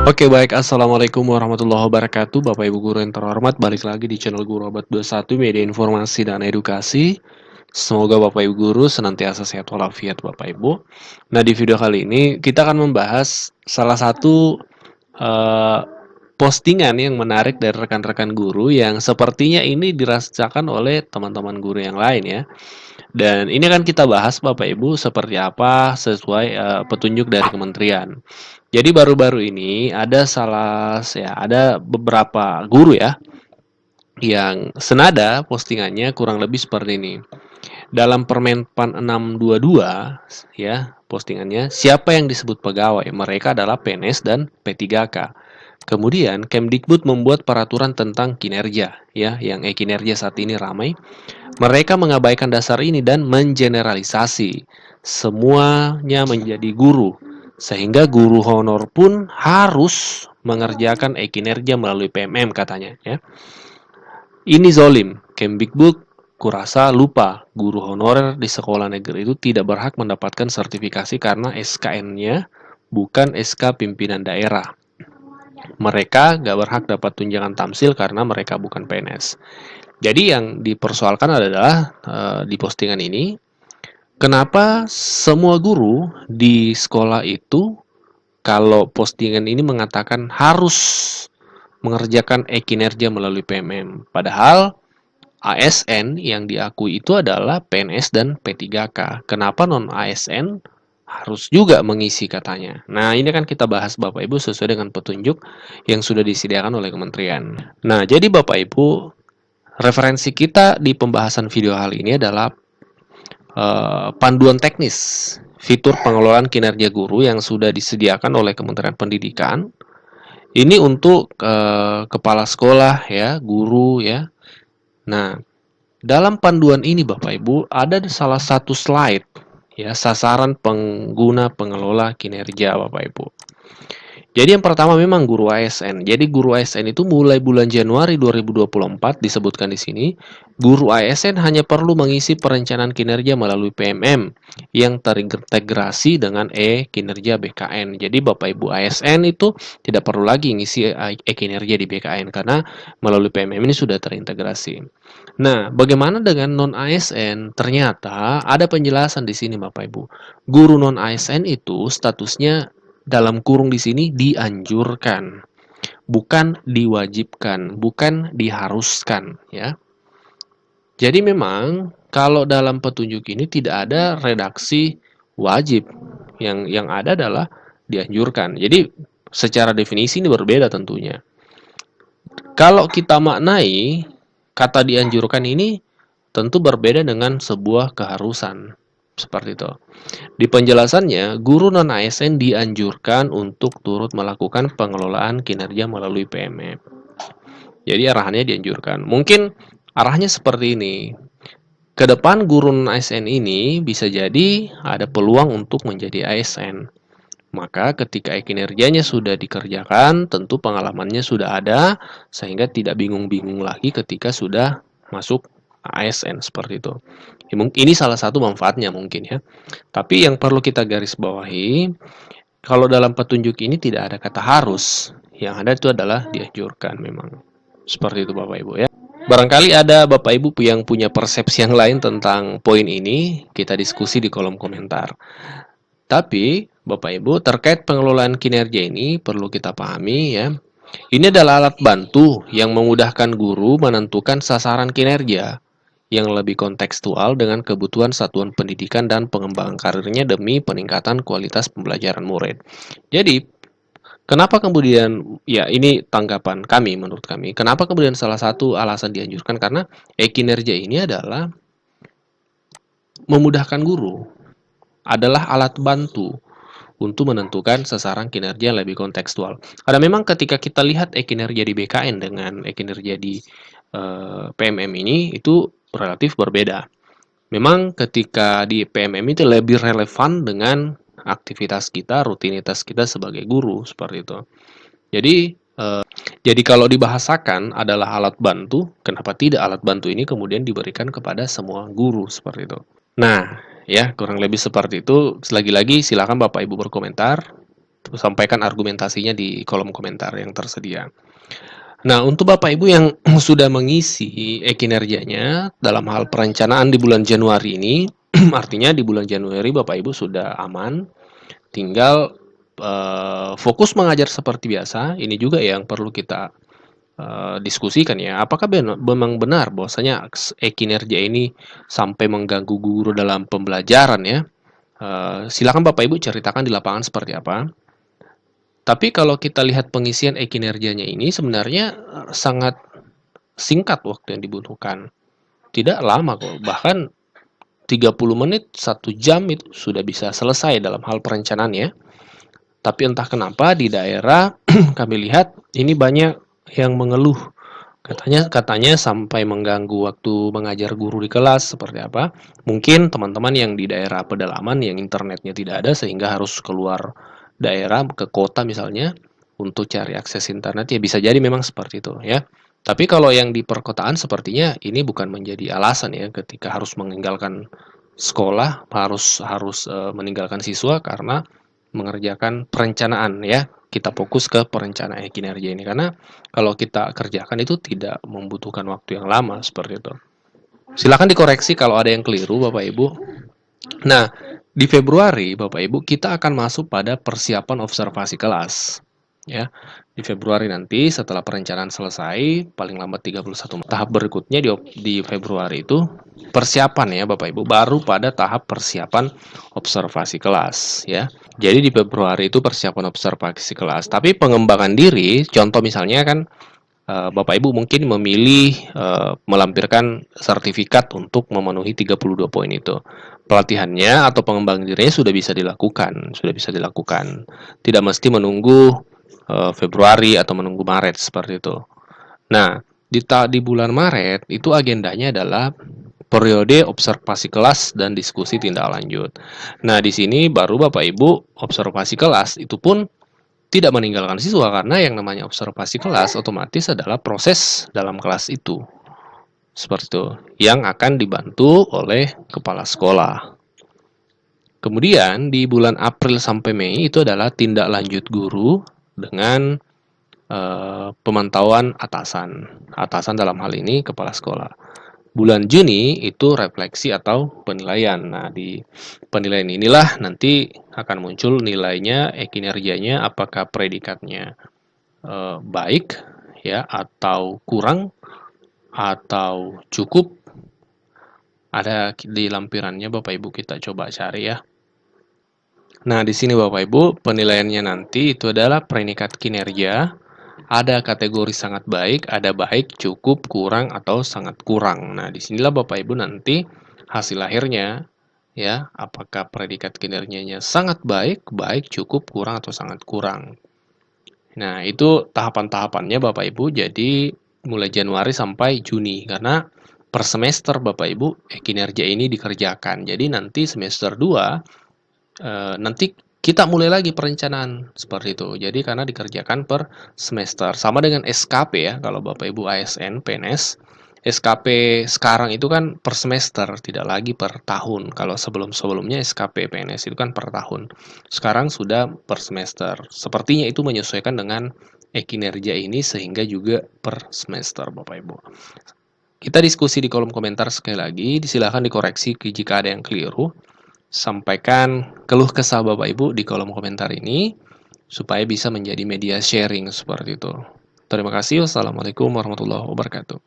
Oke baik, Assalamualaikum warahmatullahi wabarakatuh Bapak Ibu Guru yang terhormat. Balik lagi di channel Guru Abad 21 Media Informasi dan Edukasi. Semoga Bapak Ibu Guru senantiasa sehat walafiat Bapak Ibu. Nah, di video kali ini kita akan membahas salah satu eh, postingan yang menarik dari rekan-rekan guru yang sepertinya ini dirasakan oleh teman-teman guru yang lain ya. Dan ini akan kita bahas Bapak Ibu seperti apa sesuai petunjuk dari kementerian. Jadi baru-baru ini ada beberapa guru ya yang senada postingannya kurang lebih seperti ini. Dalam Permenpan 622 ya, postingannya siapa yang disebut pegawai? Mereka adalah PNS dan P3K. Kemudian Kemdikbud membuat peraturan tentang kinerja ya, yang kinerja saat ini ramai. Mereka mengabaikan dasar ini dan mengeneralisasi semuanya menjadi guru, sehingga guru honor pun harus mengerjakan kinerja melalui PMM katanya ya. Ini zolim. Kemdikbud kurasa lupa guru honorer di sekolah negeri itu tidak berhak mendapatkan sertifikasi karena SKN-nya bukan SK pimpinan daerah. Mereka gak berhak dapat tunjangan tamsil karena mereka bukan PNS. Jadi yang dipersoalkan adalah di postingan ini, kenapa semua guru di sekolah itu kalau postingan ini mengatakan harus mengerjakan kinerja melalui PMM. Padahal ASN yang diakui itu adalah PNS dan P3K. Kenapa non ASN harus juga mengisi katanya? Nah, ini kan kita bahas Bapak Ibu sesuai dengan petunjuk yang sudah disediakan oleh kementerian. Nah, jadi Bapak Ibu, referensi kita di pembahasan video kali ini adalah panduan teknis fitur pengelolaan kinerja guru yang sudah disediakan oleh Kementerian Pendidikan. Ini untuk kepala sekolah ya, guru ya. Nah, dalam panduan ini Bapak Ibu ada salah satu slide ya, sasaran pengguna pengelola kinerja Bapak Ibu. Jadi yang pertama memang guru ASN. Jadi guru ASN itu mulai bulan Januari 2024 disebutkan di sini, guru ASN hanya perlu mengisi perencanaan kinerja melalui PMM yang terintegrasi dengan kinerja BKN. Jadi Bapak Ibu ASN itu tidak perlu lagi ngisi kinerja di BKN karena melalui PMM ini sudah terintegrasi. Nah, bagaimana dengan non ASN? Ternyata ada penjelasan di sini Bapak Ibu. Guru non ASN itu statusnya dalam kurung di sini dianjurkan, bukan diwajibkan, bukan diharuskan ya. Jadi memang kalau dalam petunjuk ini tidak ada redaksi wajib. Yang ada adalah dianjurkan. Jadi secara definisi ini berbeda tentunya. Kalau kita maknai kata dianjurkan ini tentu berbeda dengan sebuah keharusan. Seperti itu. Di penjelasannya, guru non-ASN dianjurkan untuk turut melakukan pengelolaan kinerja melalui PMM. Jadi arahannya dianjurkan. Mungkin arahnya seperti ini. Ke depan guru non-ASN ini bisa jadi ada peluang untuk menjadi ASN. Maka ketika kinerjanya sudah dikerjakan, tentu pengalamannya sudah ada, sehingga tidak bingung-bingung lagi ketika sudah masuk ASN seperti itu. Ini salah satu manfaatnya mungkin ya. Tapi yang perlu kita garis bawahi, kalau dalam petunjuk ini tidak ada kata harus. Yang ada itu adalah dianjurkan memang. Seperti itu Bapak Ibu ya. Barangkali ada Bapak Ibu yang punya persepsi yang lain tentang poin ini, kita diskusi di kolom komentar. Tapi Bapak Ibu, terkait pengelolaan kinerja ini perlu kita pahami ya. Ini adalah alat bantu yang memudahkan guru menentukan sasaran kinerja yang lebih kontekstual dengan kebutuhan satuan pendidikan dan pengembangan karirnya demi peningkatan kualitas pembelajaran murid. Jadi, kenapa kemudian, ya ini tanggapan kami menurut kami, kenapa kemudian salah satu alasan dianjurkan karena kinerja ini adalah memudahkan guru, adalah alat bantu untuk menentukan sasaran kinerja yang lebih kontekstual. Karena memang ketika kita lihat kinerja di BKN dengan kinerja di PMM ini itu relatif berbeda. Memang ketika di PMM itu lebih relevan dengan aktivitas kita, rutinitas kita sebagai guru seperti itu. Jadi kalau dibahasakan adalah alat bantu, kenapa tidak alat bantu ini kemudian diberikan kepada semua guru seperti itu. Nah, ya kurang lebih seperti itu. Lagi-lagi silakan Bapak Ibu berkomentar. sampaikan argumentasinya di kolom komentar yang tersedia. Nah, untuk Bapak Ibu yang sudah mengisi e-kinerjanya dalam hal perencanaan di bulan Januari ini, artinya di bulan Januari Bapak Ibu sudah aman, tinggal fokus mengajar seperti biasa. Ini juga yang perlu kita diskusikan ya. Apakah memang benar bahwasanya e-kinerja ini sampai mengganggu guru dalam pembelajaran ya? Silakan Bapak Ibu ceritakan di lapangan seperti apa. Tapi kalau kita lihat pengisian e-kinerjanya ini sebenarnya sangat singkat waktu yang dibutuhkan. Tidak lama kok, bahkan 30 menit, 1 jam itu sudah bisa selesai dalam hal perencanaan ya. Tapi entah kenapa di daerah kami lihat ini banyak yang mengeluh. Katanya sampai mengganggu waktu mengajar guru di kelas seperti apa. Mungkin teman-teman yang di daerah pedalaman yang internetnya tidak ada sehingga harus keluar daerah ke kota misalnya untuk cari akses internet ya bisa jadi memang seperti itu ya. Tapi kalau yang di perkotaan sepertinya ini bukan menjadi alasan ya ketika harus meninggalkan sekolah, harus meninggalkan siswa karena mengerjakan perencanaan ya. Kita fokus ke perencanaan kinerja ini karena kalau kita kerjakan itu tidak membutuhkan waktu yang lama seperti itu. Silakan dikoreksi kalau ada yang keliru Bapak Ibu. Nah, di Februari Bapak Ibu kita akan masuk pada persiapan observasi kelas. Ya, di Februari nanti setelah perencanaan selesai, paling lambat 31 tahap berikutnya di Februari itu persiapan ya Bapak Ibu, baru pada tahap persiapan observasi kelas ya. Jadi di Februari itu persiapan observasi kelas, tapi pengembangan diri, contoh misalnya kan Bapak Ibu mungkin memilih melampirkan sertifikat untuk memenuhi 32 poin itu. Pelatihannya atau pengembangan dirinya sudah bisa dilakukan, sudah bisa dilakukan. Tidak mesti menunggu Februari atau menunggu Maret seperti itu. Nah, di bulan Maret itu agendanya adalah periode observasi kelas dan diskusi tindak lanjut. Nah, di sini baru Bapak Ibu observasi kelas itu pun tidak meninggalkan siswa karena yang namanya observasi kelas otomatis adalah proses dalam kelas itu. Seperti itu, yang akan dibantu oleh kepala sekolah. Kemudian di bulan April sampai Mei itu adalah tindak lanjut guru dengan pemantauan atasan dalam hal ini kepala sekolah. Bulan Juni itu refleksi atau penilaian. Nah, di penilaian inilah nanti akan muncul nilainya, kinerjanya, apakah predikatnya baik ya atau kurang atau cukup. Ada di lampirannya Bapak Ibu kita coba cari ya. Nah, di sini Bapak Ibu penilaiannya nanti itu adalah predikat kinerja. Ada kategori sangat baik, ada baik, cukup, kurang, atau sangat kurang. Nah, disinilah Bapak Ibu nanti hasil akhirnya, ya, apakah predikat kinerjanya sangat baik, baik, cukup, kurang, atau sangat kurang. Nah, itu tahapan-tahapannya Bapak Ibu, jadi mulai Januari sampai Juni, karena per semester Bapak Ibu kinerja ini dikerjakan. Jadi nanti semester 2, nanti kita mulai lagi perencanaan seperti itu. Jadi karena dikerjakan per semester. Sama dengan SKP ya, kalau Bapak Ibu ASN, PNS, SKP sekarang itu kan per semester, tidak lagi per tahun. Kalau sebelum-sebelumnya SKP PNS itu kan per tahun. Sekarang sudah per semester. Sepertinya itu menyesuaikan dengan kinerja ini sehingga juga per semester Bapak Ibu. Kita diskusi di kolom komentar sekali lagi, silakan dikoreksi jika ada yang keliru. Sampaikan keluh kesah Bapak Ibu di kolom komentar ini supaya bisa menjadi media sharing seperti itu. Terima kasih. Wassalamualaikum warahmatullahi wabarakatuh.